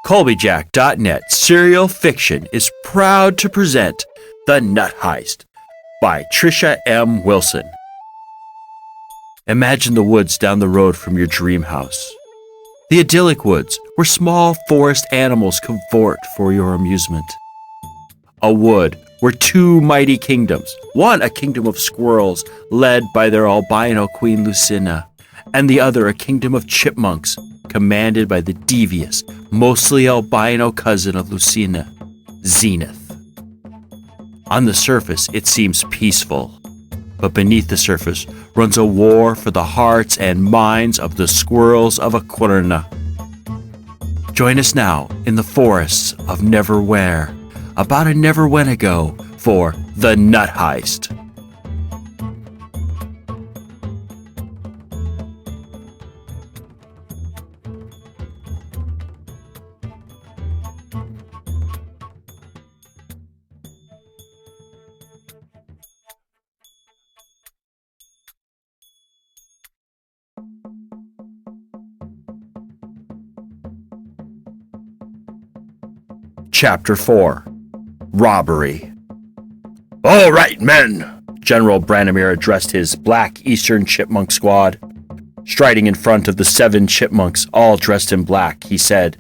Colbyjack.net Serial Fiction is proud to present The Nut Heist by Trisha M. Wilson. Imagine the woods down the road from your dream house. The idyllic woods where small forest animals cavort for your amusement. A wood where two mighty kingdoms, one a kingdom of squirrels led by their albino queen Lucina, and the other a kingdom of chipmunks commanded by the devious, mostly albino cousin of Lucina, Zenith. On the surface, it seems peaceful, but beneath the surface runs a war for the hearts and minds of the squirrels of Aquerna. Join us now in the forests of Neverwhere, about a never when ago, for The Nut Heist. Chapter 4. Robbery. "All right, men," General Branimir addressed his Black Eastern Chipmunk Squad. Striding in front of the 7 chipmunks, all dressed in black, he said,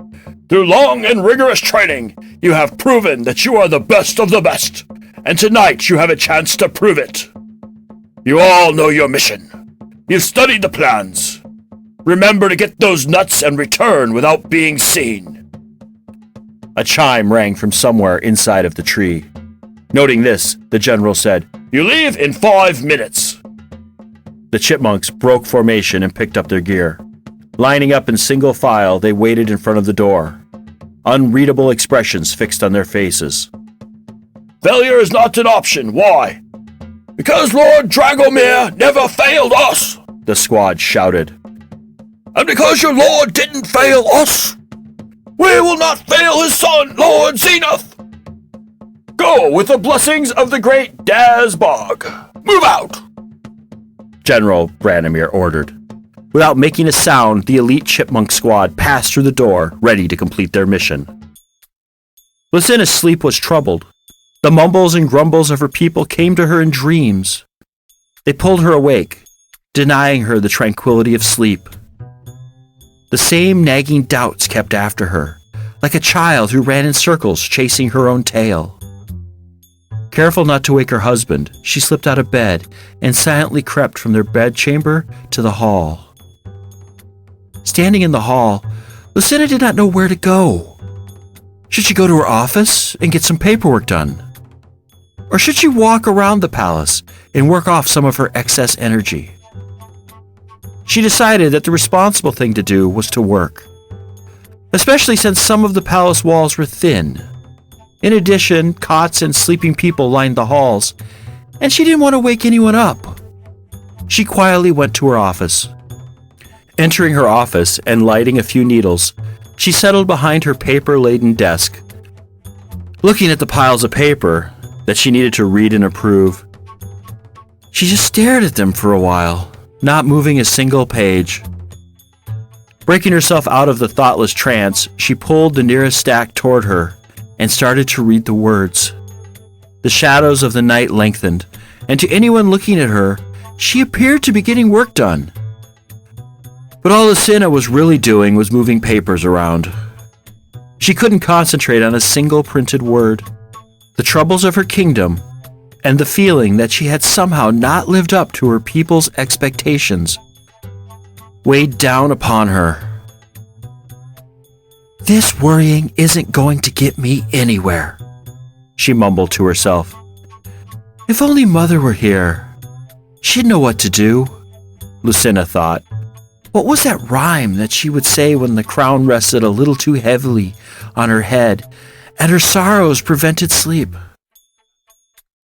"Through long and rigorous training, you have proven that you are the best of the best, and tonight you have a chance to prove it. You all know your mission. You've studied the plans. Remember to get those nuts and return without being seen." A chime rang from somewhere inside of the tree. Noting this, the general said, "You leave in 5 minutes." The chipmunks broke formation and picked up their gear. Lining up in single file, they waited in front of the door, unreadable expressions fixed on their faces. "Failure is not an option. Why?" "Because Lord Dragomir never failed us," the squad shouted. "And because your lord didn't fail us, we will not fail his son, Lord Zenith. Go with the blessings of the great Dazbog. Move out!" General Branimir ordered. Without making a sound, the elite chipmunk squad passed through the door, ready to complete their mission. Lucina's sleep was troubled. The mumbles and grumbles of her people came to her in dreams. They pulled her awake, denying her the tranquility of sleep. The same nagging doubts kept after her, like a child who ran in circles chasing her own tail. Careful not to wake her husband, she slipped out of bed and silently crept from their bedchamber to the hall. Standing in the hall, Lucina did not know where to go. Should she go to her office and get some paperwork done? Or should she walk around the palace and work off some of her excess energy? She decided that the responsible thing to do was to work, especially since some of the palace walls were thin. In addition, cots and sleeping people lined the halls, and she didn't want to wake anyone up. She quietly went to her office. Entering her office and lighting a few needles, she settled behind her paper-laden desk. Looking at the piles of paper that she needed to read and approve, she just stared at them for a while, not moving a single page. Breaking herself out of the thoughtless trance, she pulled the nearest stack toward her and started to read the words. The shadows of the night lengthened, and to anyone looking at her, she appeared to be getting work done. But all Lucina was really doing was moving papers around. She couldn't concentrate on a single printed word. The troubles of her kingdom, and the feeling that she had somehow not lived up to her people's expectations, weighed down upon her. "This worrying isn't going to get me anywhere," she mumbled to herself. "If only Mother were here, she'd know what to do," Lucina thought. What was that rhyme that she would say when the crown rested a little too heavily on her head and her sorrows prevented sleep?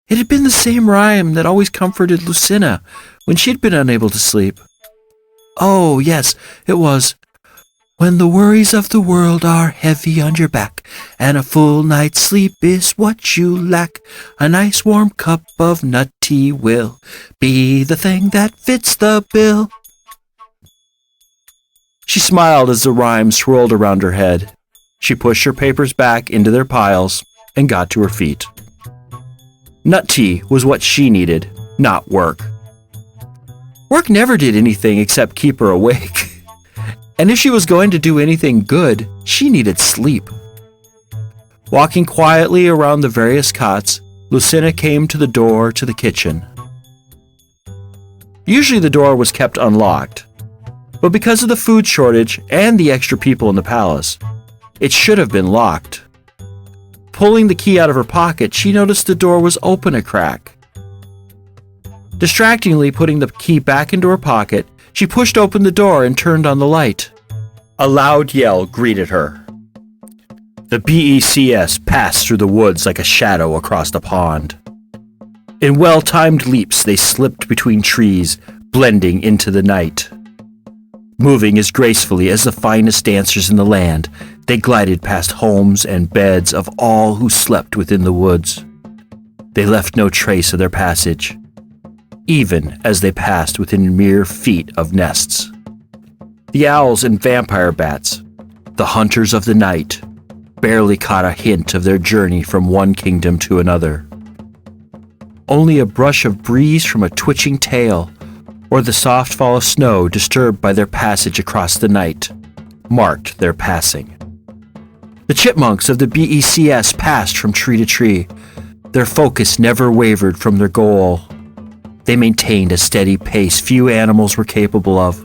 It had been the same rhyme that always comforted Lucina when she'd been unable to sleep. Oh, yes, it was, "When the worries of the world are heavy on your back, and a full night's sleep is what you lack, a nice warm cup of nut tea will be the thing that fits the bill." She smiled as the rhyme swirled around her head. She pushed her papers back into their piles and got to her feet. Nut tea was what she needed, not work. Work never did anything except keep her awake. And if she was going to do anything good, she needed sleep. Walking quietly around the various cots, Lucina came to the door to the kitchen. Usually the door was kept unlocked, but because of the food shortage and the extra people in the palace, it should have been locked. Pulling the key out of her pocket, she noticed the door was open a crack. Distractingly putting the key back into her pocket, she pushed open the door and turned on the light. A loud yell greeted her. The BECS passed through the woods like a shadow across the pond. In well-timed leaps, they slipped between trees, blending into the night. Moving as gracefully as the finest dancers in the land, they glided past homes and beds of all who slept within the woods. They left no trace of their passage, even as they passed within mere feet of nests. The owls and vampire bats, the hunters of the night, barely caught a hint of their journey from one kingdom to another. Only a brush of breeze from a twitching tail or the soft fall of snow disturbed by their passage across the night marked their passing. The chipmunks of the BECS passed from tree to tree. Their focus never wavered from their goal. They maintained a steady pace few animals were capable of.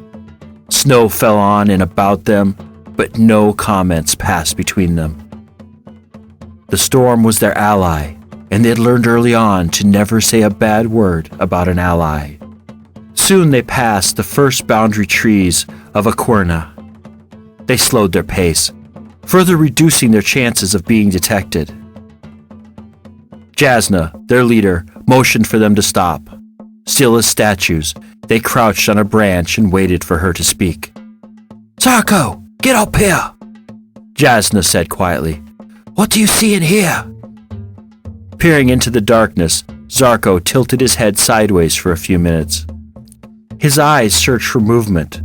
Snow fell on and about them, but no comments passed between them. The storm was their ally, and they had learned early on to never say a bad word about an ally. Soon they passed the first boundary trees of Aquerna. They slowed their pace, further reducing their chances of being detected. Jasna, their leader, motioned for them to stop. Still as statues, they crouched on a branch and waited for her to speak. "Zarko, get up here," Jasna said quietly. "What do you see in here?" Peering into the darkness, Zarko tilted his head sideways for a few minutes. His eyes searched for movement,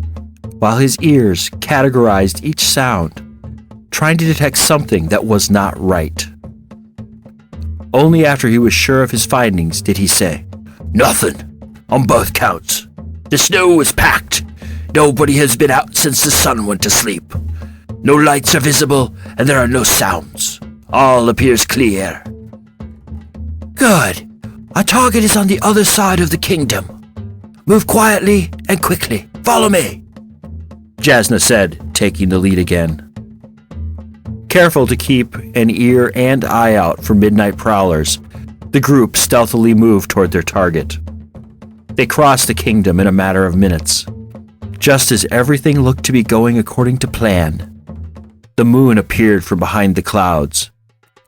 while his ears categorized each sound, trying to detect something that was not right. Only after he was sure of his findings did he say, "Nothing, on both counts. The snow is packed. Nobody has been out since the sun went to sleep. No lights are visible, and there are no sounds. All appears clear." "Good. Our target is on the other side of the kingdom. Move quietly and quickly. Follow me," Jasna said, taking the lead again. Careful to keep an ear and eye out for midnight prowlers, the group stealthily moved toward their target. They crossed the kingdom in a matter of minutes. Just as everything looked to be going according to plan, the moon appeared from behind the clouds,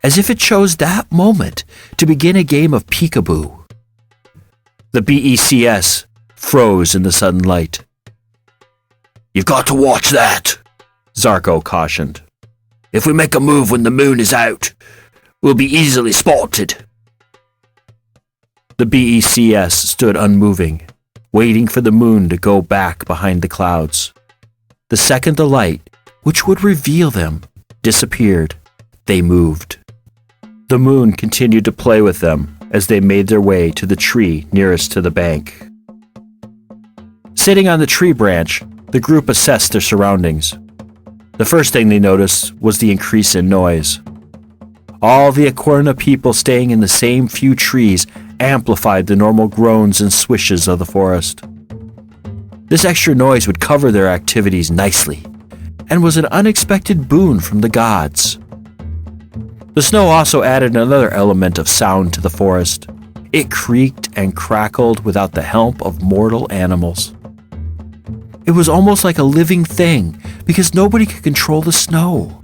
as if it chose that moment to begin a game of peekaboo. The BECS froze in the sudden light. "You've got to watch that," Zarko cautioned. "If we make a move when the moon is out, we'll be easily spotted." The BECS stood unmoving, waiting for the moon to go back behind the clouds. The second the light, which would reveal them, disappeared, they moved. The moon continued to play with them as they made their way to the tree nearest to the bank. Sitting on the tree branch, the group assessed their surroundings. The first thing they noticed was the increase in noise. All the Aquerna people staying in the same few trees amplified the normal groans and swishes of the forest. This extra noise would cover their activities nicely, and was an unexpected boon from the gods. The snow also added another element of sound to the forest. It creaked and crackled without the help of mortal animals. It was almost like a living thing, because nobody could control the snow.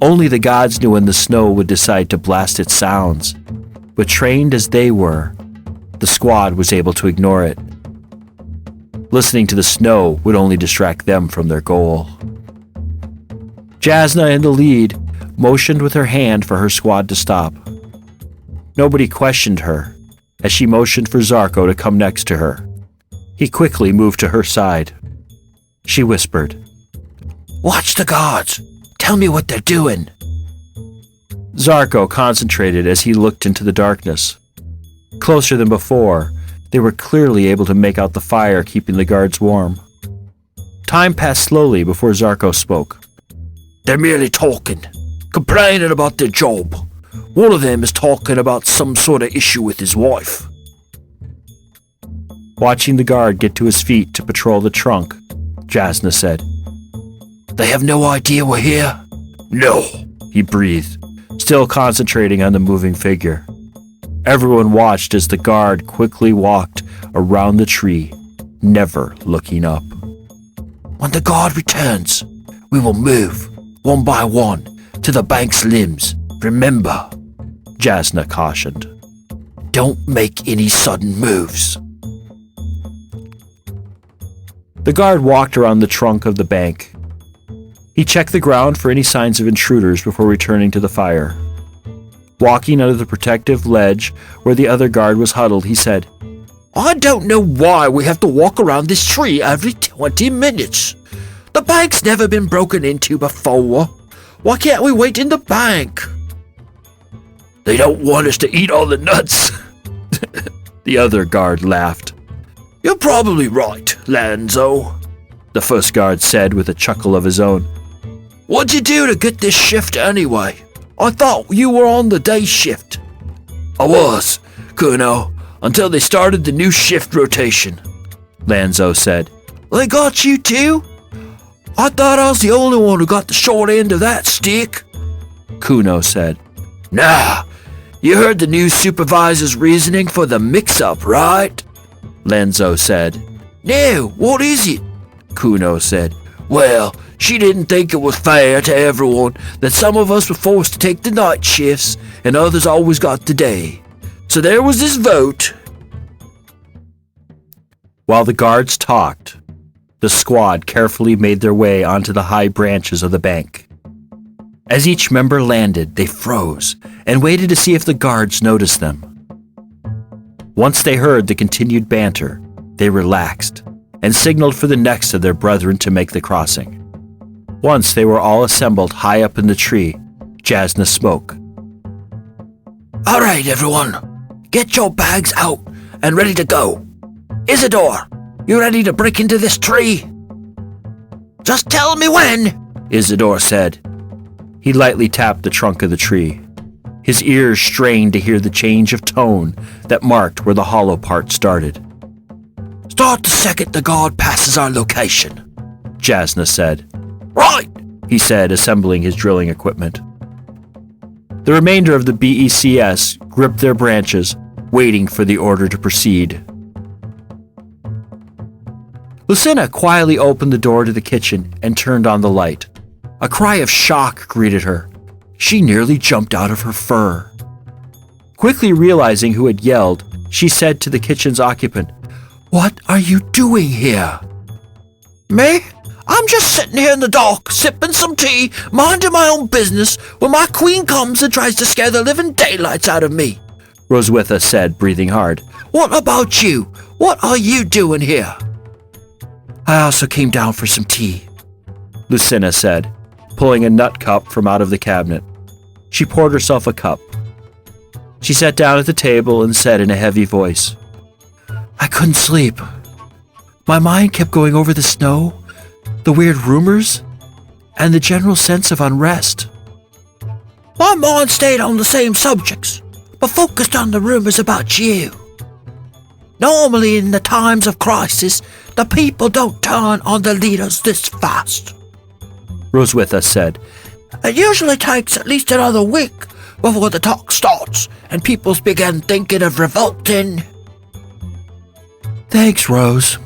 Only the gods knew when the snow would decide to blast its sounds, but trained as they were, the squad was able to ignore it. Listening to the snow would only distract them from their goal. Jasna, in the lead, motioned with her hand for her squad to stop. Nobody questioned her, as she motioned for Zarko to come next to her. He quickly moved to her side. She whispered, "Watch the guards. Tell Tell me what they're doing. Zarko concentrated as he looked into the darkness. Closer than before, they were clearly able to make out the fire keeping the guards warm. Time passed slowly before Zarko spoke. They're merely talking, complaining about their job. One of them is talking about some sort of issue with his wife. Watching the guard get to his feet to patrol the trunk, Jasna said, They have no idea we're here? No, he breathed, still concentrating on the moving figure. Everyone watched as the guard quickly walked around the tree, never looking up. When the guard returns, we will move, one by one, to the bank's limbs. Remember, Jasna cautioned. Don't make any sudden moves. The guard walked around the trunk of the bank. He checked the ground for any signs of intruders before returning to the fire. Walking under the protective ledge where the other guard was huddled, he said, I don't know why we have to walk around this tree every 20 minutes. The bank's never been broken into before. Why can't we wait in the bank? They don't want us to eat all the nuts. The other guard laughed. You're probably right, Lanzo, the first guard said with a chuckle of his own. What'd you do to get this shift anyway? I thought you were on the day shift. I was, Kuno, until they started the new shift rotation, Lanzo said. They got you too? I thought I was the only one who got the short end of that stick, Kuno said. Nah, you heard the new supervisor's reasoning for the mix-up, right? Lanzo said. No, what is it? Kuno said. Well, she didn't think it was fair to everyone that some of us were forced to take the night shifts and others always got the day. So there was this vote. While the guards talked, the squad carefully made their way onto the high branches of the bank. As each member landed, they froze and waited to see if the guards noticed them. Once they heard the continued banter, they relaxed and signaled for the next of their brethren to make the crossing. Once they were all assembled high up in the tree, Jasna spoke. All right, everyone. Get your bags out and ready to go. Isidore, you ready to break into this tree? Just tell me when, Isidore said. He lightly tapped the trunk of the tree. His ears strained to hear the change of tone that marked where the hollow part started. Start the second the guard passes our location, Jasna said. Right, he said, assembling his drilling equipment. The remainder of the BECS gripped their branches, waiting for the order to proceed. Lucina quietly opened the door to the kitchen and turned on the light. A cry of shock greeted her. She nearly jumped out of her fur. Quickly realizing who had yelled, she said to the kitchen's occupant, What are you doing here? Me? I'm just sitting here in the dark, sipping some tea, minding my own business, when my queen comes and tries to scare the living daylights out of me, Roswitha said, breathing hard. What about you? What are you doing here? I also came down for some tea, Lucina said, pulling a nut cup from out of the cabinet. She poured herself a cup. She sat down at the table and said in a heavy voice, I couldn't sleep. My mind kept going over the snow, the weird rumors, and the general sense of unrest. My mind stayed on the same subjects, but focused on the rumors about you. Normally in the times of crisis, the people don't turn on the leaders this fast, Roswitha said. It usually takes at least another week before the talk starts and people begin thinking of revolting. Thanks, Rose.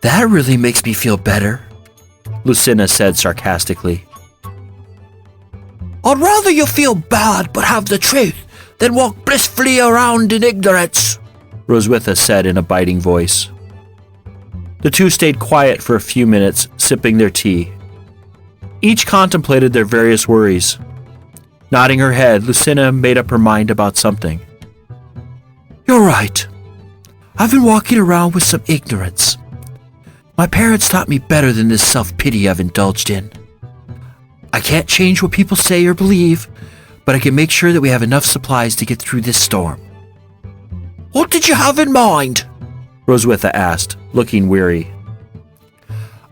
That really makes me feel better, Lucina said sarcastically. I'd rather you feel bad but have the truth than walk blissfully around in ignorance, Roswitha said in a biting voice. The two stayed quiet for a few minutes, sipping their tea. Each contemplated their various worries. Nodding her head, Lucina made up her mind about something. You're right. I've been walking around with some ignorance. My parents taught me better than this self-pity I've indulged in. I can't change what people say or believe, but I can make sure that we have enough supplies to get through this storm." "What did you have in mind?" Roswitha asked, looking weary.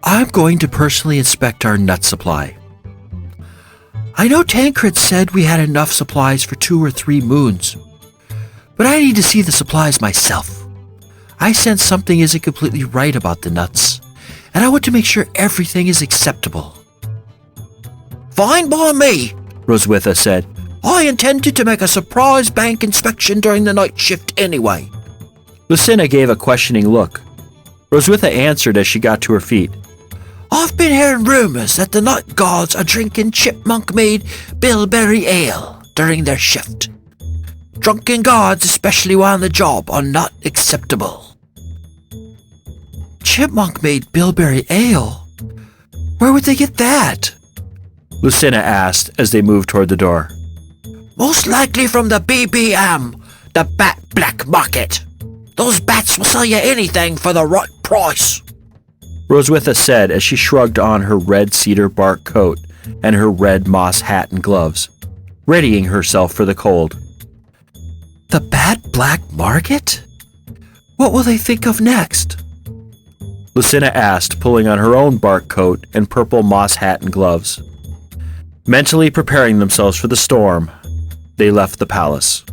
"I'm going to personally inspect our nut supply. I know Tancred said we had enough supplies for 2 or 3 moons, but I need to see the supplies myself. I sense something isn't completely right about the nuts, and I want to make sure everything is acceptable." "Fine by me," Roswitha said. "I intended to make a surprise bank inspection during the night shift anyway." Lucina gave a questioning look. Roswitha answered as she got to her feet. "I've been hearing rumors that the night guards are drinking chipmunk-made bilberry ale during their shift. Drunken guards, especially while on the job, are not acceptable." "Chipmunk-made bilberry ale? Where would they get that?" Lucina asked as they moved toward the door. "Most likely from the BBM, the Bat Black Market. Those bats will sell you anything for the right price," Roswitha said as she shrugged on her red cedar bark coat and her red moss hat and gloves, readying herself for the cold. "The Bat Black Market? What will they think of next?" Lucina asked, pulling on her own bark coat and purple moss hat and gloves. Mentally preparing themselves for the storm, they left the palace.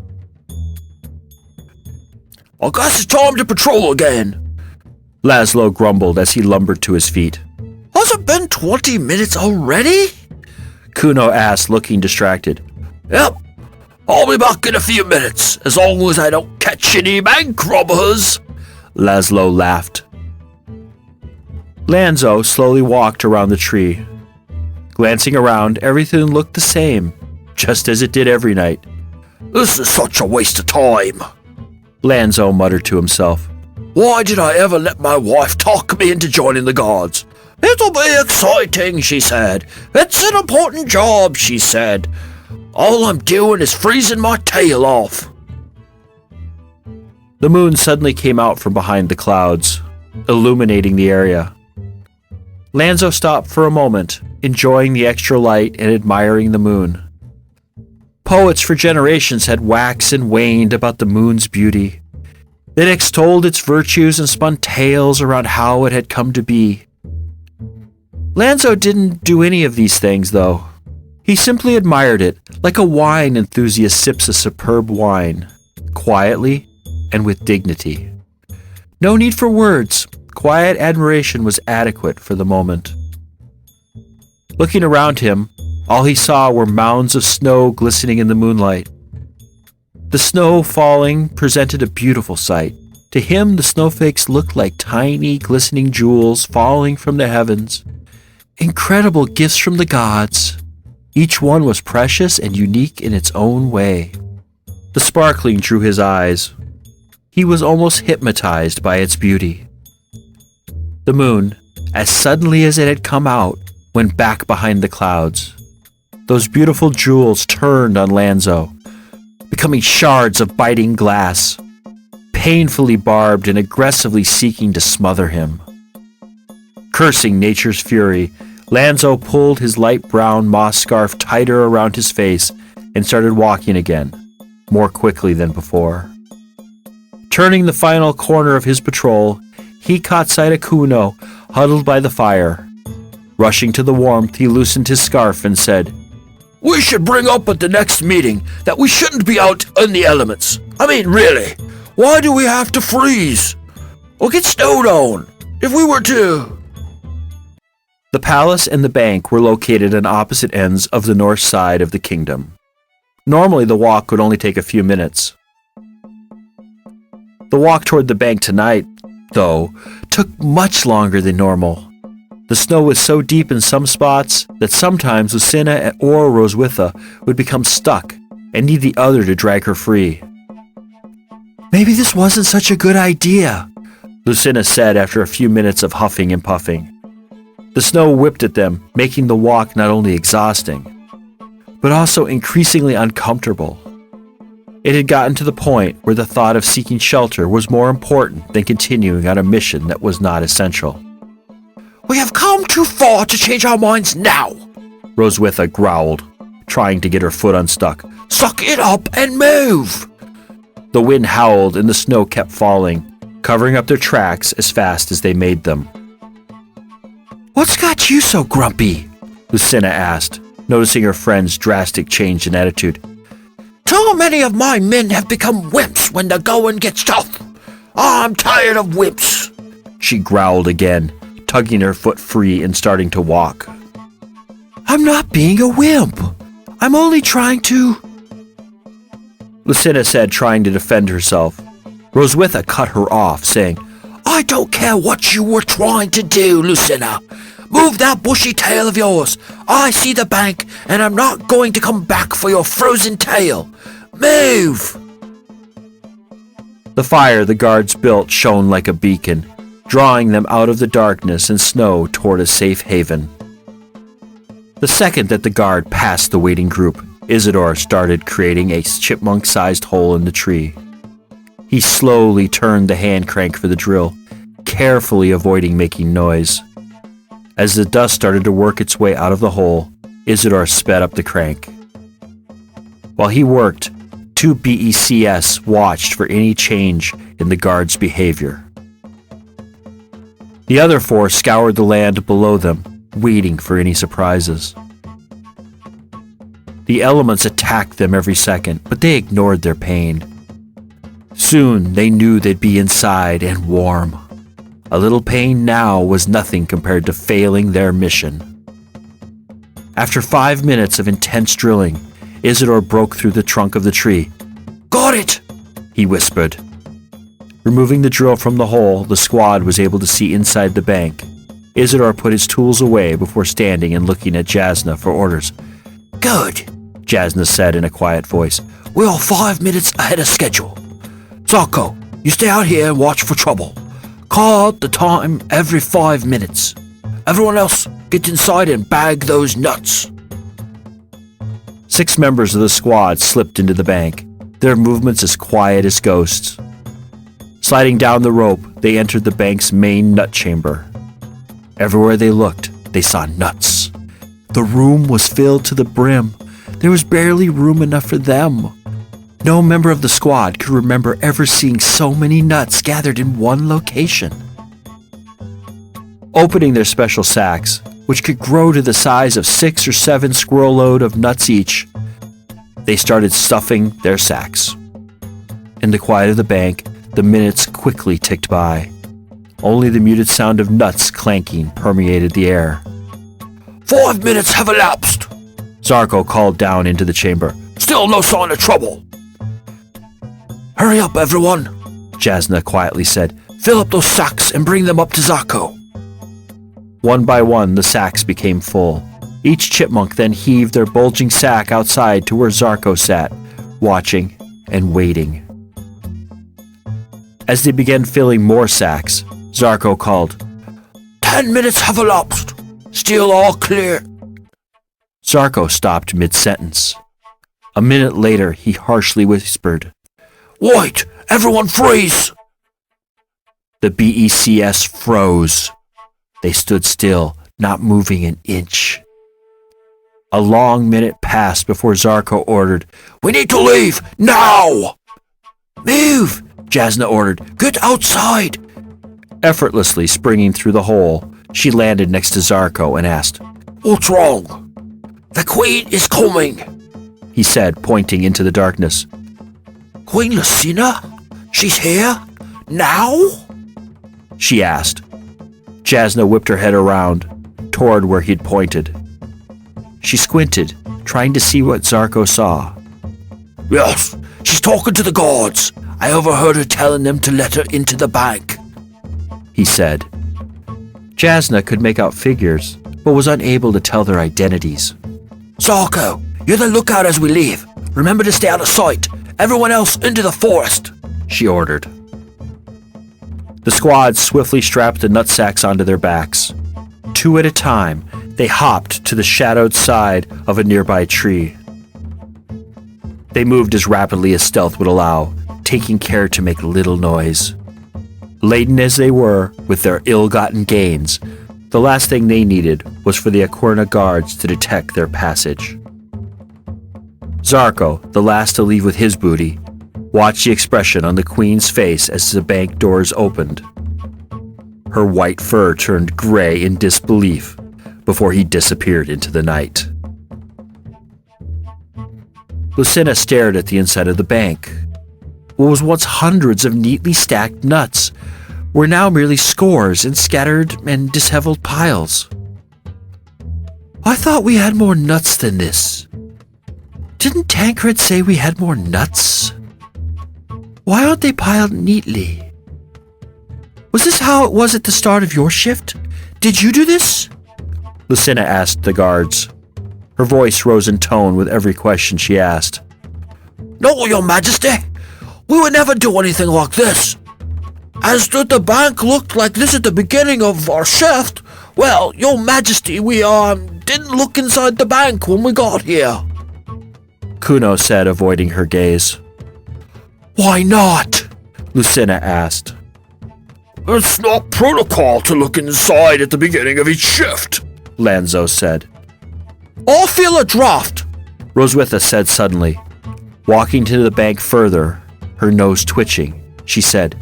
"I guess it's time to patrol again," Laszlo grumbled as he lumbered to his feet. "Has it been 20 minutes already?" Kuno asked, looking distracted. "Yep, I'll be back in a few minutes, as long as I don't catch any bank robbers," Laszlo laughed. Lanzo slowly walked around the tree. Glancing around, everything looked the same, just as it did every night. "This is such a waste of time," Lanzo muttered to himself. "Why did I ever let my wife talk me into joining the guards? It'll be exciting," she said. "It's an important job," she said. "All I'm doing is freezing my tail off." The moon suddenly came out from behind the clouds, illuminating the area. Lanzo stopped for a moment, enjoying the extra light and admiring the moon. Poets for generations had waxed and waned about the moon's beauty. They'd extolled its virtues and spun tales around how it had come to be. Lanzo didn't do any of these things, though. He simply admired it, like a wine enthusiast sips a superb wine, quietly and with dignity. No need for words. Quiet admiration was adequate for the moment. Looking around him, all he saw were mounds of snow glistening in the moonlight. The snow falling presented a beautiful sight. To him, the snowflakes looked like tiny, glistening jewels falling from the heavens. Incredible gifts from the gods. Each one was precious and unique in its own way. The sparkling drew his eyes. He was almost hypnotized by its beauty. The moon, as suddenly as it had come out, went back behind the clouds. Those beautiful jewels turned on Lanzo, becoming shards of biting glass, painfully barbed and aggressively seeking to smother him. Cursing nature's fury, Lanzo pulled his light brown moss scarf tighter around his face and started walking again, more quickly than before. Turning the final corner of his patrol, he caught sight of Kuno, huddled by the fire. Rushing to the warmth, he loosened his scarf and said, "We should bring up at the next meeting that we shouldn't be out in the elements. I mean, really, why do we have to freeze? Or get snowed on, if we were to..." The palace and the bank were located on opposite ends of the north side of the kingdom. Normally, the walk would only take a few minutes. The walk toward the bank tonight, though, took much longer than normal. The snow was so deep in some spots that sometimes Lucina or Roswitha would become stuck and need the other to drag her free. "Maybe this wasn't such a good idea," Lucina said after a few minutes of huffing and puffing. The snow whipped at them, making the walk not only exhausting, but also increasingly uncomfortable. It had gotten to the point where the thought of seeking shelter was more important than continuing on a mission that was not essential. "We have come too far to change our minds now," Roswitha growled, trying to get her foot unstuck. "Suck it up and move!" The wind howled and the snow kept falling, covering up their tracks as fast as they made them. "What's got you so grumpy?" Lucina asked, noticing her friend's drastic change in attitude. "Too many of my men have become wimps when the going gets tough. I'm tired of wimps," she growled again, tugging her foot free and starting to walk. "I'm not being a wimp. I'm only trying to—" Lucina said, trying to defend herself. Roswitha cut her off, saying, "I don't care what you were trying to do, Lucina. Move that bushy tail of yours. I see the bank, and I'm not going to come back for your frozen tail. Move!" The fire the guards built shone like a beacon, drawing them out of the darkness and snow toward a safe haven. The second that the guard passed the waiting group, Isidore started creating a chipmunk-sized hole in the tree. He slowly turned the hand crank for the drill, carefully avoiding making noise. As the dust started to work its way out of the hole, Isidore sped up the crank. While he worked, 2 BECS watched for any change in the guard's behavior. The other 4 scoured the land below them, waiting for any surprises. The elements attacked them every second, but they ignored their pain. Soon they knew they'd be inside and warm. A little pain now was nothing compared to failing their mission. After 5 minutes of intense drilling, Isidore broke through the trunk of the tree. "Got it!" he whispered. Removing the drill from the hole, the squad was able to see inside the bank. Isidore put his tools away before standing and looking at Jasna for orders. "Good," Jasna said in a quiet voice. "We are 5 minutes ahead of schedule. Zarko, you stay out here and watch for trouble. Call out the time every 5 minutes. Everyone else, get inside and bag those nuts." 6 members of the squad slipped into the bank, their movements as quiet as ghosts. Sliding down the rope, they entered the bank's main nut chamber. Everywhere they looked, they saw nuts. The room was filled to the brim. There was barely room enough for them. No member of the squad could remember ever seeing so many nuts gathered in one location. Opening their special sacks, which could grow to the size of 6 or 7 squirrel load of nuts each, they started stuffing their sacks. In the quiet of the bank, the minutes quickly ticked by. Only the muted sound of nuts clanking permeated the air. 5 minutes have elapsed, Zarko called down into the chamber. "Still no sign of trouble." "Hurry up, everyone," Jasna quietly said. "Fill up those sacks and bring them up to Zarko." One by one, the sacks became full. Each chipmunk then heaved their bulging sack outside to where Zarko sat, watching and waiting. As they began filling more sacks, Zarko called, 10 minutes have elapsed. Still all clear." Zarko stopped mid-sentence. A minute later, he harshly whispered, "Wait! Everyone freeze!" The BECS froze. They stood still, not moving an inch. A long minute passed before Zarko ordered, "We need to leave, now!" "Move!" Jasna ordered. "Get outside!" Effortlessly springing through the hole, she landed next to Zarko and asked, "What's wrong?" "The Queen is coming," he said, pointing into the darkness. "Queen Lucina? She's here? Now?" she asked. Jasna whipped her head around, toward where he'd pointed. She squinted, trying to see what Zarko saw. "Yes, she's talking to the guards. I overheard her telling them to let her into the bank," he said. Jasna could make out figures, but was unable to tell their identities. "Zarko, you're the lookout as we leave. Remember to stay out of sight. Everyone else into the forest," she ordered. The squad swiftly strapped the nutsacks onto their backs. 2 at a time, they hopped to the shadowed side of a nearby tree. They moved as rapidly as stealth would allow, taking care to make little noise. Laden as they were with their ill-gotten gains, The last thing they needed was for the Aquerna guards to detect their passage. Zarko, the last to leave with his booty, watched the expression on the Queen's face as the bank doors opened. Her white fur turned gray in disbelief before he disappeared into the night. Lucina stared at the inside of the bank. What was once hundreds of neatly stacked nuts were now merely scores in scattered and disheveled piles. I thought we had more nuts than this. Didn't Tancred say we had more nuts? Why aren't they piled neatly? Was this how it was at the start of your shift? Did you do this? Lucina asked the guards. Her voice rose in tone with every question she asked. No, Your Majesty. We would never do anything like this. As the bank looked like this at the beginning of our shift, well, Your Majesty, we didn't look inside the bank when we got here. Kuno said, avoiding her gaze. Why not? Lucina asked. It's not protocol to look inside at the beginning of each shift, Lanzo said. I feel a draft, Roswitha said suddenly. Walking to the bank further, her nose twitching, she said,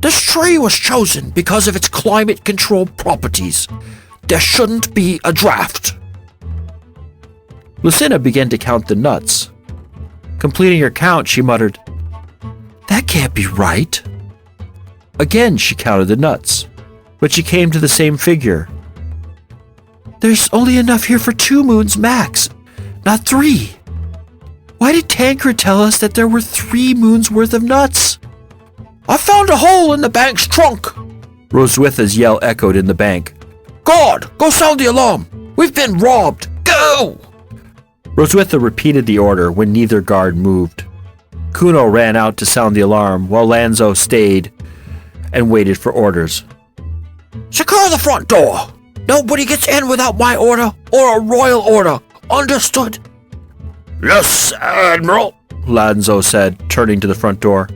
This tree was chosen because of its climate control properties. There shouldn't be a draft. Lucina began to count the nuts. Completing her count, she muttered, That can't be right. Again, she counted the nuts, but she came to the same figure. There's only enough here for 2 moons max, not 3. Why did Tancred tell us that there were 3 moons worth of nuts? I found a hole in the bank's trunk. Roswitha's yell echoed in the bank. Guard, go sound the alarm. We've been robbed. Go! Roswitha repeated the order when neither guard moved. Kuno ran out to sound the alarm while Lanzo stayed and waited for orders. Secure the front door. Nobody gets in without my order or a royal order. Understood? Yes, Admiral, Lanzo said, turning to the front door.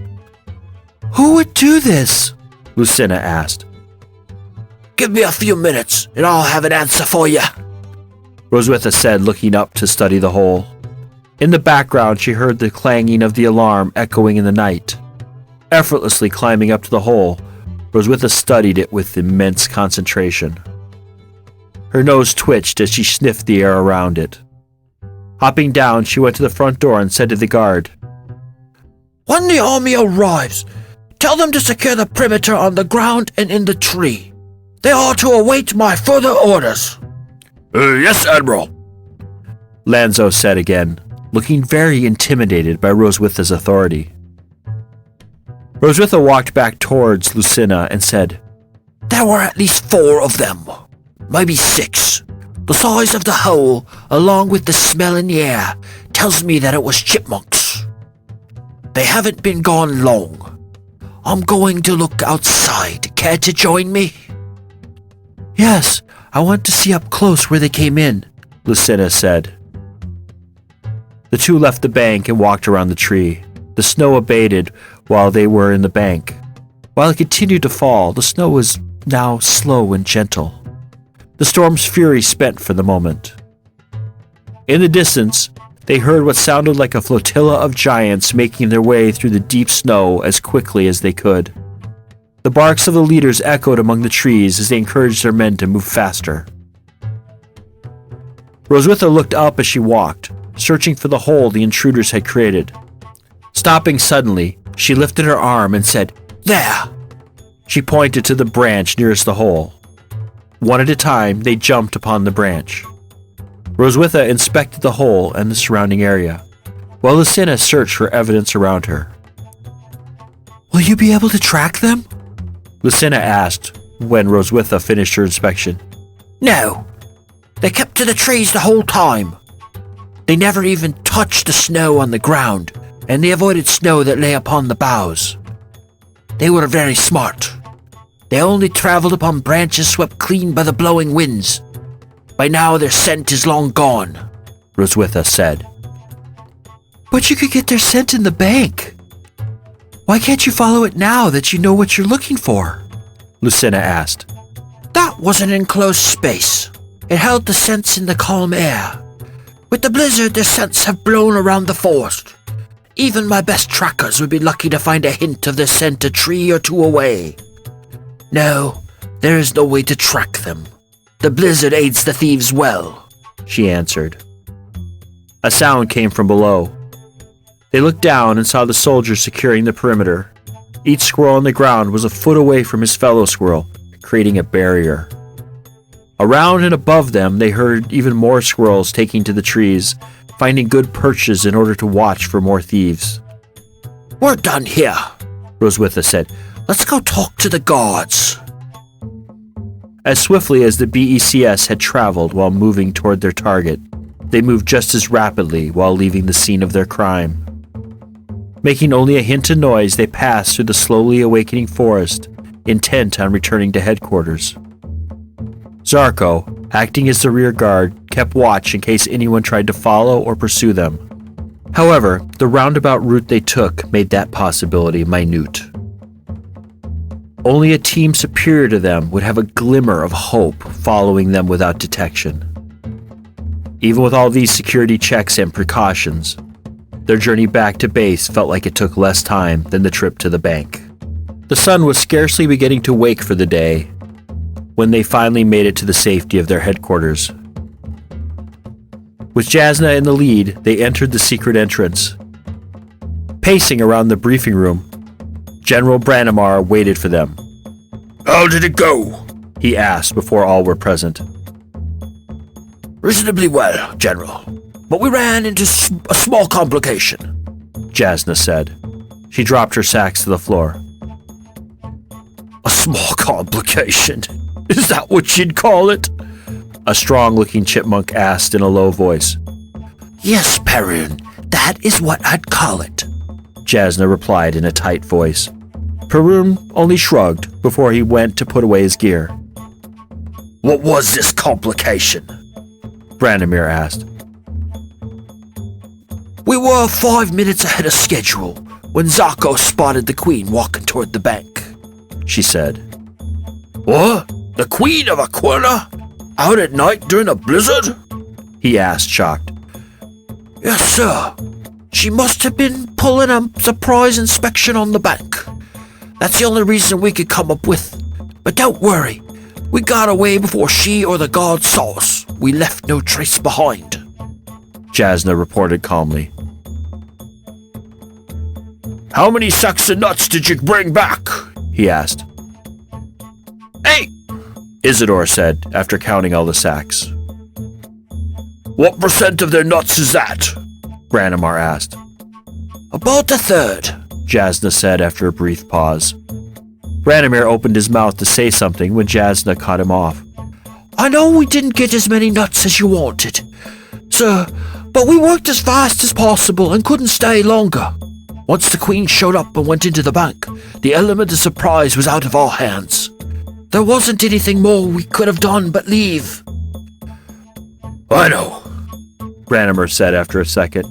Who would do this? Lucina asked. Give me a few minutes and I'll have an answer for you, Roswitha said, looking up to study the hole. In the background, she heard the clanging of the alarm echoing in the night. Effortlessly climbing up to the hole, Roswitha studied it with immense concentration. Her nose twitched as she sniffed the air around it. Hopping down, she went to the front door and said to the guard, When the army arrives, tell them to secure the perimeter on the ground and in the tree. They are to await my further orders. Yes, Admiral, Lanzo said again, looking very intimidated by Roswitha's authority. Roswitha walked back towards Lucina and said, There were at least 4 of them, maybe 6. The size of the hole, along with the smell in the air, tells me that it was chipmunks. They haven't been gone long. I'm going to look outside. Care to join me? Yes, I want to see up close where they came in, Lucina said. The two left the bank and walked around the tree. The snow abated while they were in the bank. While it continued to fall, the snow was now slow and gentle. The storm's fury spent for the moment. In the distance, they heard what sounded like a flotilla of giants making their way through the deep snow as quickly as they could. The barks of the leaders echoed among the trees as they encouraged their men to move faster. Roswitha looked up as she walked, searching for the hole the intruders had created. Stopping suddenly, she lifted her arm and said, There! She pointed to the branch nearest the hole. One at a time, they jumped upon the branch. Roswitha inspected the hole and the surrounding area, while Lucina searched for evidence around her. Will you be able to track them? Lucina asked when Roswitha finished her inspection. No. They kept to the trees the whole time. They never even touched the snow on the ground, and they avoided snow that lay upon the boughs. They were very smart. They only traveled upon branches swept clean by the blowing winds. By now their scent is long gone, Roswitha said. But you could get their scent in the bank. Why can't you follow it now that you know what you're looking for? Lucina asked. That was an enclosed space. It held the scents in the calm air. With the blizzard, the scents have blown around the forest. Even my best trackers would be lucky to find a hint of the scent a tree or two away. No, there is no way to track them. The blizzard aids the thieves well, she answered. A sound came from below. They looked down and saw the soldiers securing the perimeter. Each squirrel on the ground was a foot away from his fellow squirrel, creating a barrier. Around and above them, they heard even more squirrels taking to the trees, finding good perches in order to watch for more thieves. We're done here, Roswitha said. Let's go talk to the guards. As swiftly as the BECS had traveled while moving toward their target, they moved just as rapidly while leaving the scene of their crime. Making only a hint of noise, they passed through the slowly awakening forest, intent on returning to headquarters. Zarko, acting as the rear guard, kept watch in case anyone tried to follow or pursue them. However, the roundabout route they took made that possibility minute. Only a team superior to them would have a glimmer of hope following them without detection. Even with all these security checks and precautions, their journey back to base felt like it took less time than the trip to the bank. The sun was scarcely beginning to wake for the day when they finally made it to the safety of their headquarters. With Jasna in the lead, they entered the secret entrance. Pacing around the briefing room, General Branimar waited for them. "How did it go?" he asked before all were present. "Reasonably well, General, but we ran into a small complication," Jasna said. She dropped her sacks to the floor. "A small complication? Is that what you'd call it?" A strong-looking chipmunk asked in a low voice. "Yes, Perun, that is what I'd call it," Jasna replied in a tight voice. Perun only shrugged before he went to put away his gear. "What was this complication?" Branimir asked. "We were 5 minutes ahead of schedule when Zarko spotted the Queen walking toward the bank," she said. "What? The Queen of Aquerna? Out at night during a blizzard?" he asked, shocked. "Yes, sir. She must have been pulling a surprise inspection on the bank. That's the only reason we could come up with. But don't worry. We got away before she or the guards saw us. We left no trace behind," Jasna reported calmly. "How many sacks of nuts did you bring back?" he asked. 8, Isidore said after counting all the sacks. "What percent of their nuts is that?" Branimar asked. "About a third," Jasna said after a brief pause. Branimir opened his mouth to say something when Jasna cut him off. "I know we didn't get as many nuts as you wanted, sir, but we worked as fast as possible and couldn't stay longer. Once the Queen showed up and went into the bank, the element of surprise was out of our hands. There wasn't anything more we could have done but leave." "I know," Branimir said after a second.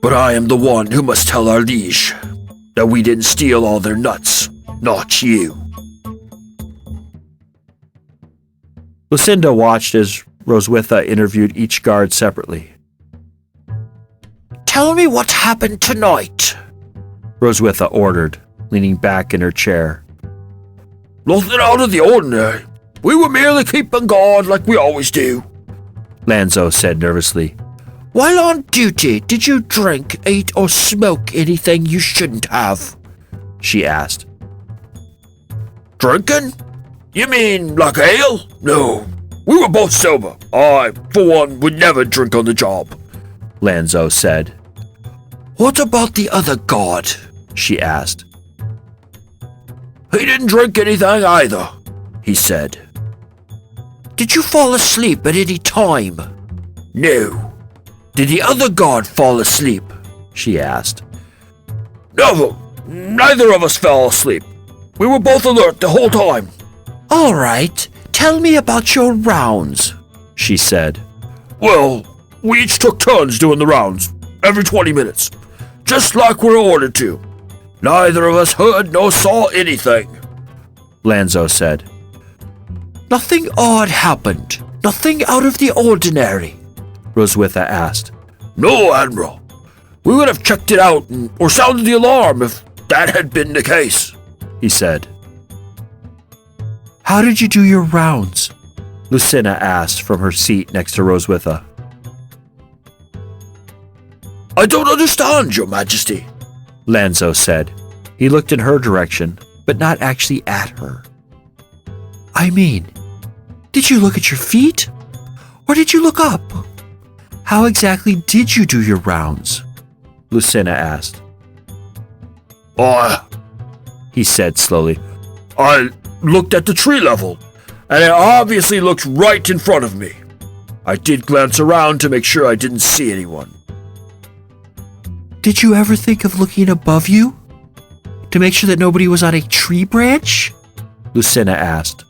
"But I am the one who must tell our liege that we didn't steal all their nuts, not you." Lucinda watched as Roswitha interviewed each guard separately. "Tell me what happened tonight," Roswitha ordered, leaning back in her chair. "Nothing out of the ordinary. We were merely keeping guard like we always do," Lanzo said nervously. "While on duty, did you drink, eat, or smoke anything you shouldn't have?" she asked. "Drinking? You mean like ale? No. We were both sober. I, for one, would never drink on the job," Lanzo said. "What about the other guard?" she asked. "He didn't drink anything either," he said. "Did you fall asleep at any time?" "No." "Did the other guard fall asleep?" she asked. "Never. Neither of us fell asleep. We were both alert the whole time." "All right. Tell me about your rounds," she said. "Well, we each took turns doing the rounds, every 20 minutes, just like we were ordered to. Neither of us heard nor saw anything," Lanzo said. Nothing odd happened. Nothing out of the ordinary, Roswitha asked. No, Admiral. We would have checked it out or sounded the alarm if that had been the case, he said. How did you do your rounds? Lucina asked from her seat next to Roswitha. I don't understand, Your Majesty, Lanzo said. He looked in her direction, but not actually at her. I mean, did you look at your feet? Or did you look up? How exactly did you do your rounds? Lucina asked. He said slowly. I looked at the tree level, and it obviously looked right in front of me. I did glance around to make sure I didn't see anyone. Did you ever think of looking above you? To make sure that nobody was on a tree branch? Lucina asked.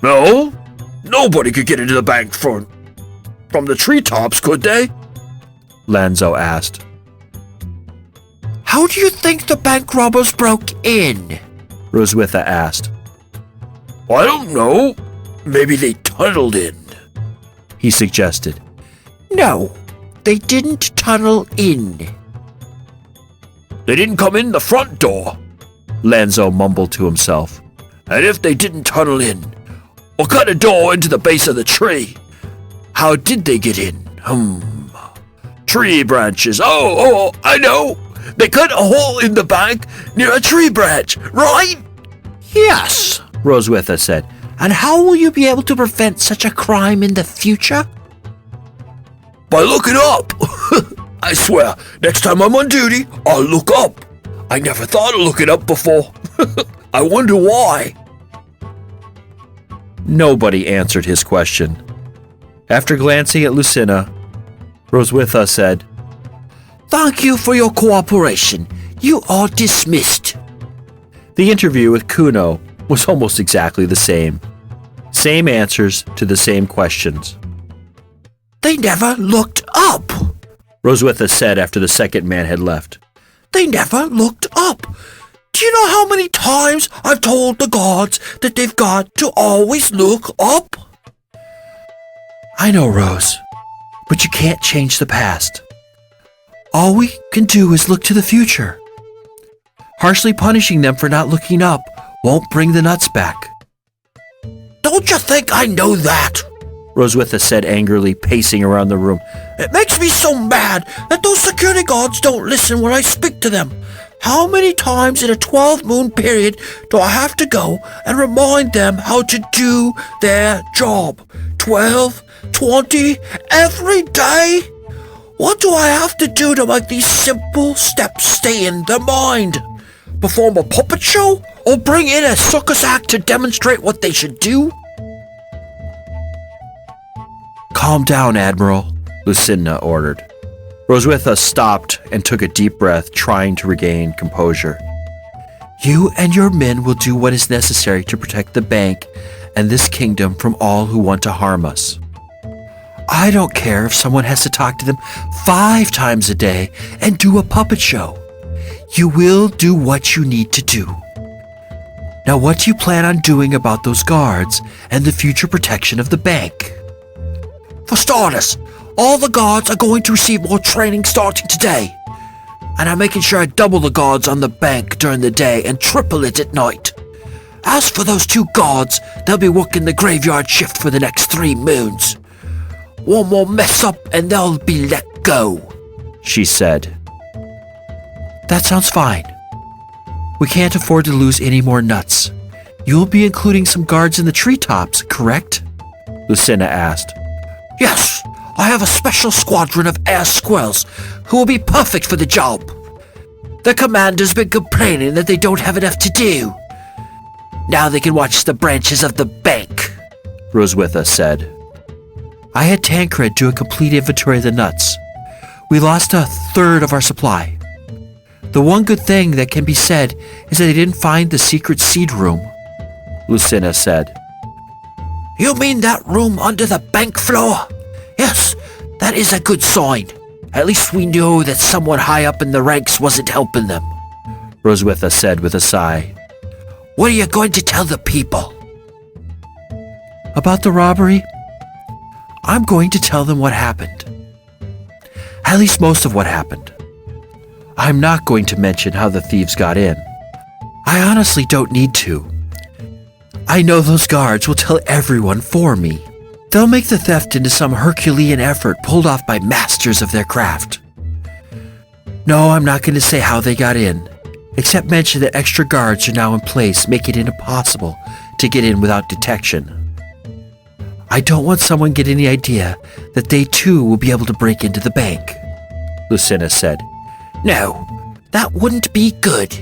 No, nobody could get into the bank from the treetops, could they? Lanzo asked. How do you think the bank robbers broke in? Roswitha asked. I don't know. Maybe they tunneled in, he suggested. No, they didn't tunnel in. They didn't come in the front door, Lanzo mumbled to himself. And if they didn't tunnel in, or cut a door into the base of the tree, how did they get in? Tree branches. Oh, I know. They cut a hole in the bank near a tree branch, right? Yes, Roswitha said. And how will you be able to prevent such a crime in the future? By looking up. I swear, next time I'm on duty, I'll look up. I never thought of looking up before. I wonder why. Nobody answered his question. After glancing at Lucina, Roswitha said, Thank you for your cooperation. You are dismissed. The interview with Kuno was almost exactly the same. Same answers to the same questions. They never looked up, Roswitha said after the second man had left. They never looked up. Do you know how many times I've told the guards that they've got to always look up? I know, Rose, but you can't change the past. All we can do is look to the future. Harshly punishing them for not looking up won't bring the nuts back. Don't you think I know that? Roswitha said angrily, pacing around the room. It makes me so mad that those security guards don't listen when I speak to them. How many times in a 12-moon period do I have to go and remind them how to do their job? 12? 20? Every day? What do I have to do to make these simple steps stay in their mind? Perform a puppet show? Or bring in a circus act to demonstrate what they should do? Calm down, Admiral, Lucina ordered. Roswitha stopped and took a deep breath, trying to regain composure. You and your men will do what is necessary to protect the bank and this kingdom from all who want to harm us. I don't care if someone has to talk to them 5 times a day and do a puppet show. You will do what you need to do. Now, what do you plan on doing about those guards and the future protection of the bank? For starters, all the guards are going to receive more training starting today. And I'm making sure I double the guards on the bank during the day and triple it at night. As for those 2 guards, they'll be working the graveyard shift for the next 3 moons. One more mess up and they'll be let go, she said. That sounds fine. We can't afford to lose any more nuts. You'll be including some guards in the treetops, correct? Lucina asked. Yes, I have a special squadron of air squirrels who will be perfect for the job. The commander's been complaining that they don't have enough to do. Now they can watch the branches of the bank, Roswitha said. I had Tancred do a complete inventory of the nuts. We lost 1/3 of our supply. The one good thing that can be said is that they didn't find the secret seed room, Lucina said. You mean that room under the bank floor? Yes, that is a good sign. At least we know that someone high up in the ranks wasn't helping them, Roswitha said with a sigh. What are you going to tell the people? About the robbery? I'm going to tell them what happened. At least most of what happened. I'm not going to mention how the thieves got in. I honestly don't need to. I know those guards will tell everyone for me. They'll make the theft into some Herculean effort pulled off by masters of their craft. No, I'm not going to say how they got in, except mention that extra guards are now in place, making it impossible to get in without detection. I don't want someone getting the idea that they too will be able to break into the bank, Lucina said. No, that wouldn't be good.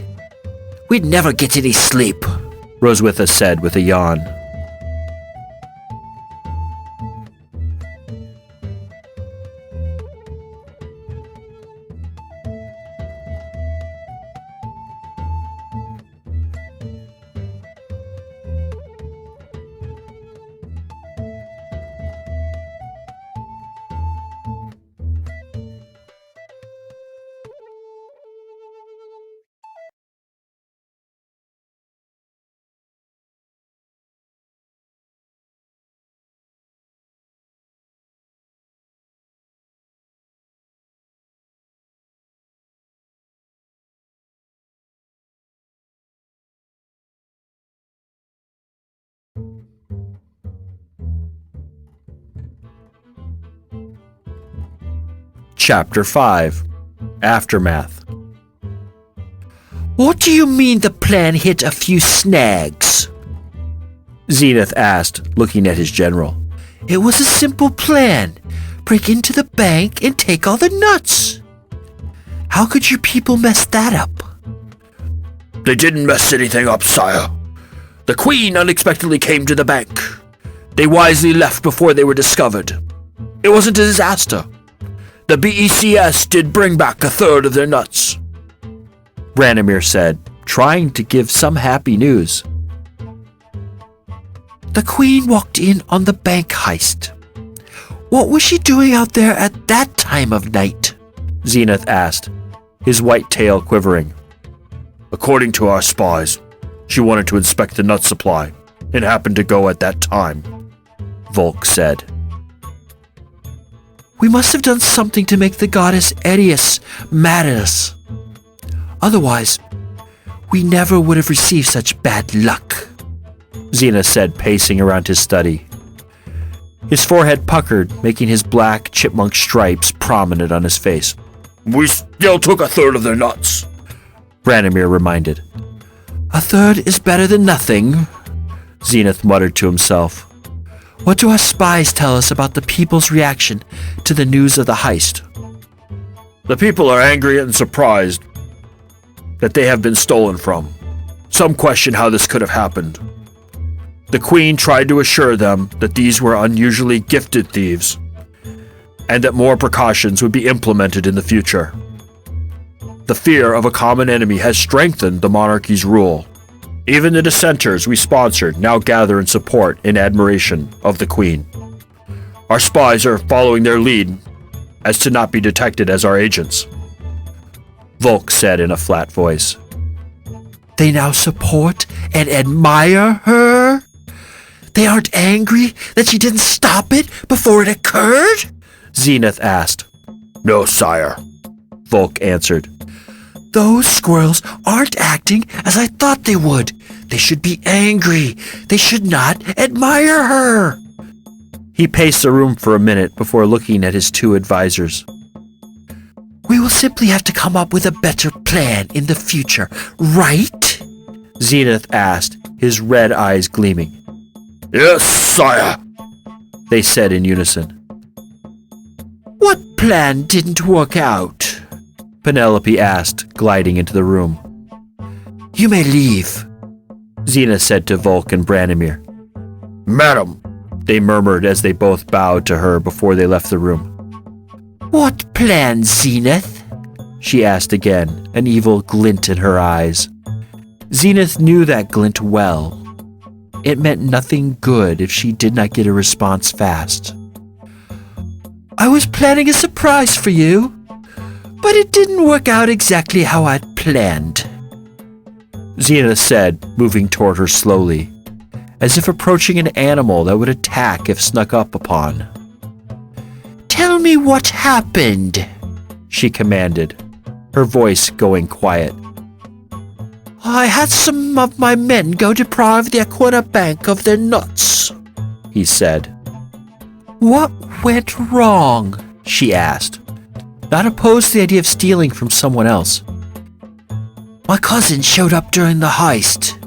We'd never get any sleep, Roswitha said with a yawn. Chapter 5. Aftermath. What do you mean the plan hit a few snags? Zenith asked, looking at his general. It was a simple plan. Break into the bank and take all the nuts. How could your people mess that up? They didn't mess anything up, sire. The Queen unexpectedly came to the bank. They wisely left before they were discovered. It wasn't a disaster. The BECS did bring back a third of their nuts, Branimir said, trying to give some happy news. The Queen walked in on the bank heist. What was she doing out there at that time of night? Zenith asked, his white tail quivering. According to our spies, she wanted to inspect the nut supply and happened to go at that time, Volk said. We must have done something to make the goddess Eris mad at us. Otherwise, we never would have received such bad luck, Zenith said, pacing around his study. His forehead puckered, making his black chipmunk stripes prominent on his face. We still took a third of their nuts, Branimir reminded. A third is better than nothing, Zenith muttered to himself. What do our spies tell us about the people's reaction to the news of the heist? The people are angry and surprised that they have been stolen from. Some question how this could have happened. The Queen tried to assure them that these were unusually gifted thieves, and that more precautions would be implemented in the future. The fear of a common enemy has strengthened the monarchy's rule. Even the dissenters we sponsored now gather in support and admiration of the Queen. Our spies are following their lead as to not be detected as our agents, Volk said in a flat voice. They now support and admire her? They aren't angry that she didn't stop it before it occurred? Zenith asked. No, sire, Volk answered. Those squirrels aren't acting as I thought they would. They should be angry. They should not admire her. He paced the room for a minute before looking at his two advisors. We will simply have to come up with a better plan in the future, right? Zenith asked, his red eyes gleaming. Yes, sire, they said in unison. What plan didn't work out? Penelope asked, gliding into the room. You may leave, Zenith said to Volk and Branimir. Madam, they murmured as they both bowed to her before they left the room. What plan, Zenith? She asked again, an evil glint in her eyes. Zenith knew that glint well. It meant nothing good if she did not get a response fast. I was planning a surprise for you, but it didn't work out exactly how I'd planned. Zenith said, moving toward her slowly, as if approaching an animal that would attack if snuck up upon. Tell me what happened, she commanded, her voice going quiet. I had some of my men go deprive the Aquerna Bank of their nuts, he said. What went wrong? She asked, not opposed to the idea of stealing from someone else. My cousin showed up during the heist,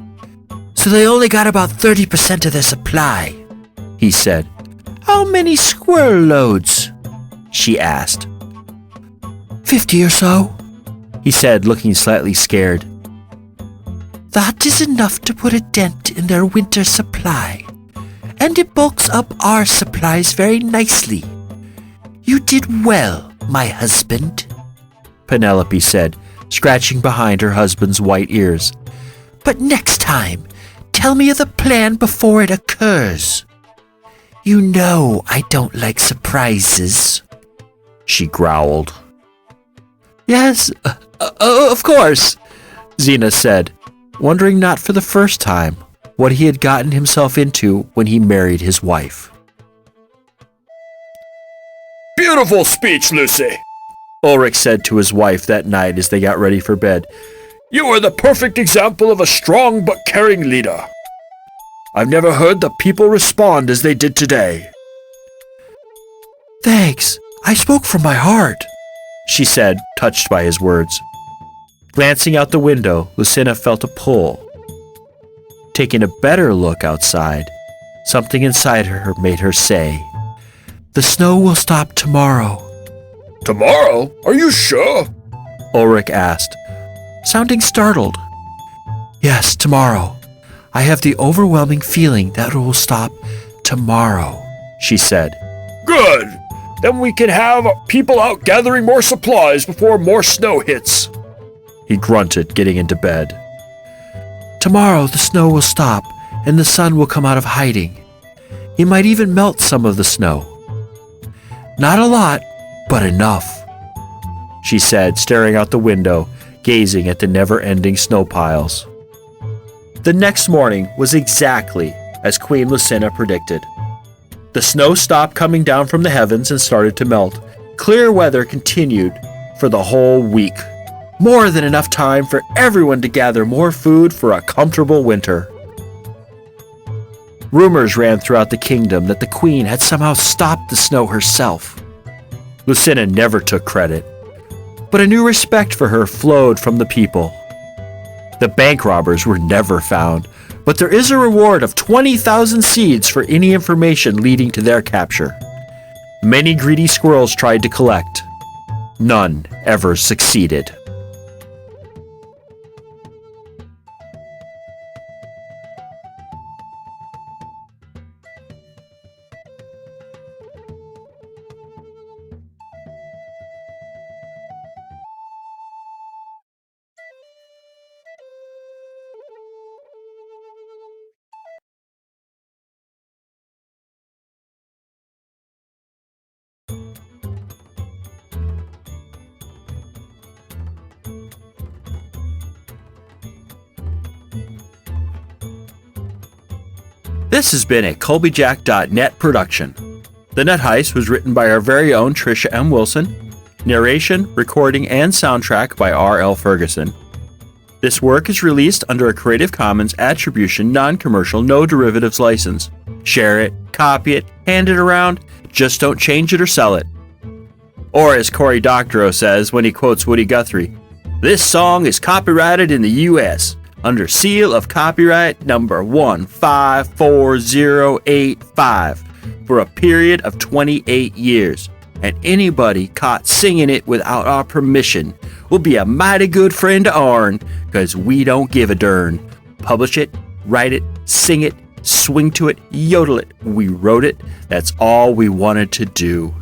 so they only got about 30% of their supply, he said. How many squirrel loads? She asked. 50 or so, he said, looking slightly scared. That is enough to put a dent in their winter supply, and it bulks up our supplies very nicely. You did well, my husband, Penelope said, scratching behind her husband's white ears. But next time, tell me of the plan before it occurs. You know I don't like surprises, she growled. Yes, of course, Zenith said, wondering not for the first time what he had gotten himself into when he married his wife. Beautiful speech, Lucy, Ulrich said to his wife that night as they got ready for bed. You are the perfect example of a strong but caring leader. I've never heard the people respond as they did today. Thanks. I spoke from my heart, she said, touched by his words. Glancing out the window, Lucina felt a pull. Taking a better look outside, something inside her made her say, The snow will stop tomorrow. Tomorrow? Are you sure? Ulrich asked, sounding startled. Yes, tomorrow. I have the overwhelming feeling that it will stop tomorrow, she said. Good. Then we can have people out gathering more supplies before more snow hits. He grunted, getting into bed. Tomorrow the snow will stop and the sun will come out of hiding. He might even melt some of the snow. Not a lot, but enough, she said, staring out the window, gazing at the never-ending snow piles. The next morning was exactly as Queen Lucina predicted. The snow stopped coming down from the heavens and started to melt. Clear weather continued for the whole week. More than enough time for everyone to gather more food for a comfortable winter. Rumors ran throughout the kingdom that the queen had somehow stopped the snow herself. Lucina never took credit, but a new respect for her flowed from the people. The bank robbers were never found, but there is a reward of 20,000 seeds for any information leading to their capture. Many greedy squirrels tried to collect. None ever succeeded. This has been a Colbyjack.net production. The Net Heist was written by our very own Trisha M. Wilson. Narration, recording, and soundtrack by R.L. Ferguson. This work is released under a Creative Commons Attribution Non-Commercial No Derivatives license. Share it, copy it, hand it around, just don't change it or sell it. Or as Cory Doctorow says when he quotes Woody Guthrie, this song is copyrighted in the U.S. under seal of copyright number 154085 for a period of 28 years, and anybody caught singing it without our permission will be a mighty good friend to ourn, cause we don't give a dern. Publish it, write it, sing it, swing to it, yodel it. We wrote it. That's all we wanted to do.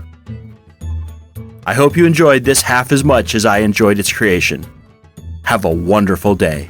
I hope you enjoyed this half as much as I enjoyed its creation. Have a wonderful day.